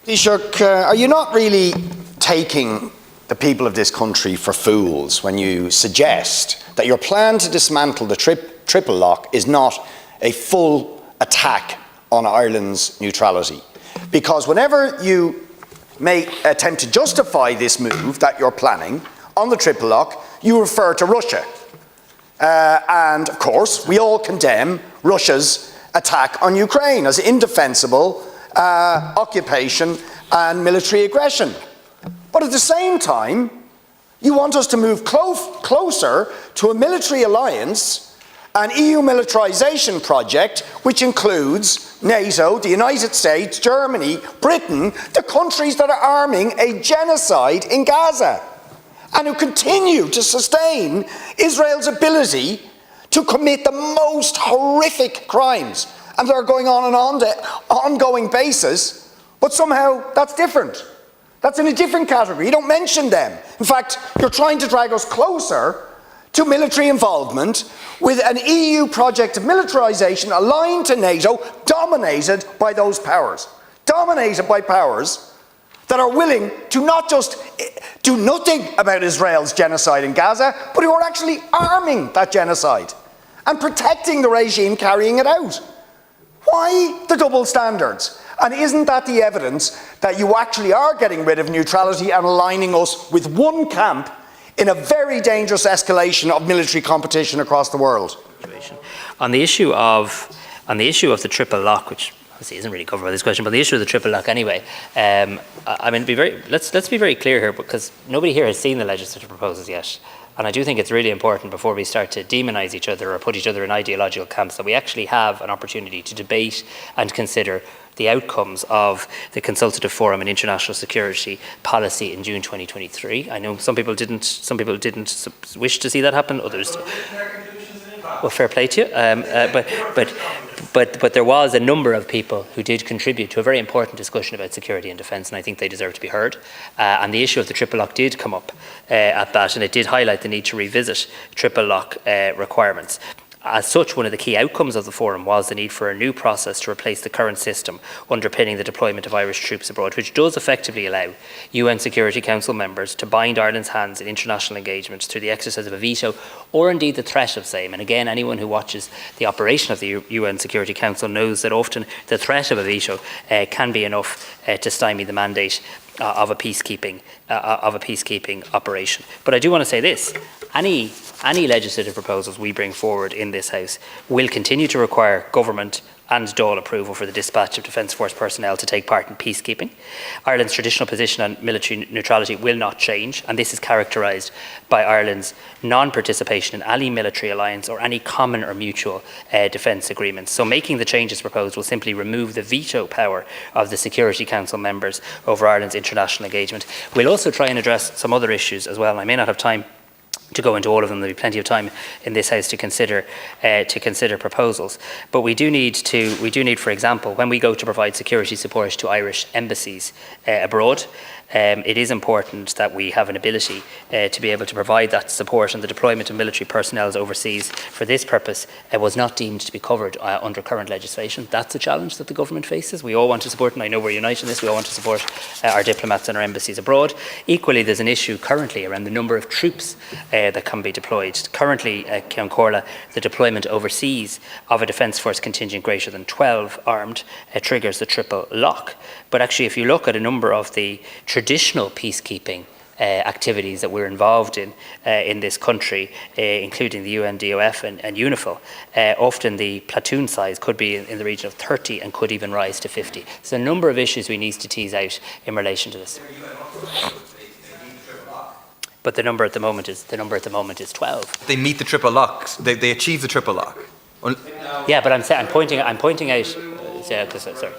Taoiseach, are you not really taking the people of this country for fools when you suggest that your plan to dismantle the triple lock is not a full attack on Ireland's neutrality? Because whenever you may attempt to justify this move that you're planning on the triple lock, you refer to Russia. And of course, we all condemn Russia's attack on Ukraine as indefensible occupation and military aggression. But at the same time, you want us to move closer to a military alliance, an EU militarization project, which includes NATO, the United States, Germany, Britain, the countries that are arming a genocide in Gaza, and who continue to sustain Israel's ability to commit the most horrific crimes, and they're going on an ongoing basis, but somehow that's different. That's in a different category. You don't mention them. In fact, you're trying to drag us closer to military involvement with an EU project of militarization aligned to NATO, dominated by those powers. Dominated by powers that are willing to not just do nothing about Israel's genocide in Gaza, but who are actually arming that genocide and protecting the regime carrying it out. Why the double standards? And isn't that the evidence that you actually are getting rid of neutrality and aligning us with one camp in a very dangerous escalation of military competition across the world? On the issue of the triple lock, which obviously isn't really covered by this question, but the issue of the triple lock anyway, I mean, let's be very clear here, because nobody here has seen the legislative proposals yet. And I do think it's really important, before we start to demonise each other or put each other in ideological camps, that we actually have an opportunity to debate and consider the outcomes of the Consultative Forum on International Security Policy in June 2023. I know some people didn't wish to see that happen, others. Well, fair play to you. But there was a number of people who did contribute to a very important discussion about security and defence, and I think they deserve to be heard. And the issue of the triple lock did come up at that, and it did highlight the need to revisit triple lock requirements. As such, one of the key outcomes of the forum was the need for a new process to replace the current system underpinning the deployment of Irish troops abroad, which does effectively allow UN Security Council members to bind Ireland's hands in international engagements through the exercise of a veto, or indeed the threat of same. And again, anyone who watches the operation of the UN Security Council knows that often the threat of a veto can be enough to stymie the mandate of a peacekeeping operation. But I do want to say this: any legislative proposals we bring forward in this House will continue to require government and Dáil approval for the dispatch of Defence Force personnel to take part in peacekeeping. Ireland's traditional position on military neutrality will not change, and this is characterised by Ireland's non-participation in any military alliance or any common or mutual defence agreements. So making the changes proposed will simply remove the veto power of the Security Council members over Ireland's international engagement. We'll also try and address some other issues as well, and I may not have time to go into all of them. There'll be plenty of time in this House to consider proposals. But we do need, for example, when we go to provide security support to Irish embassies abroad, it is important that we have an ability to be able to provide that support, and the deployment of military personnel overseas for this purpose was not deemed to be covered under current legislation. That's a challenge that the government faces. We all want to support, and I know we're united in this, we all want to support our diplomats and our embassies abroad. Equally, there's an issue currently around the number of troops that can be deployed. Currently, Ceann Comhairle, the deployment overseas of a Defence Force contingent greater than 12 armed triggers the triple lock. But actually, if you look at a number of the traditional peacekeeping activities that we're involved in this country, including the UNDOF and UNIFIL, often the platoon size could be in the region of 30 and could even rise to 50. So a number of issues we need to tease out in relation to this. But the number at the moment is 12. They meet the triple lock. They achieve the triple lock. Yeah, but I'm pointing out. Sorry.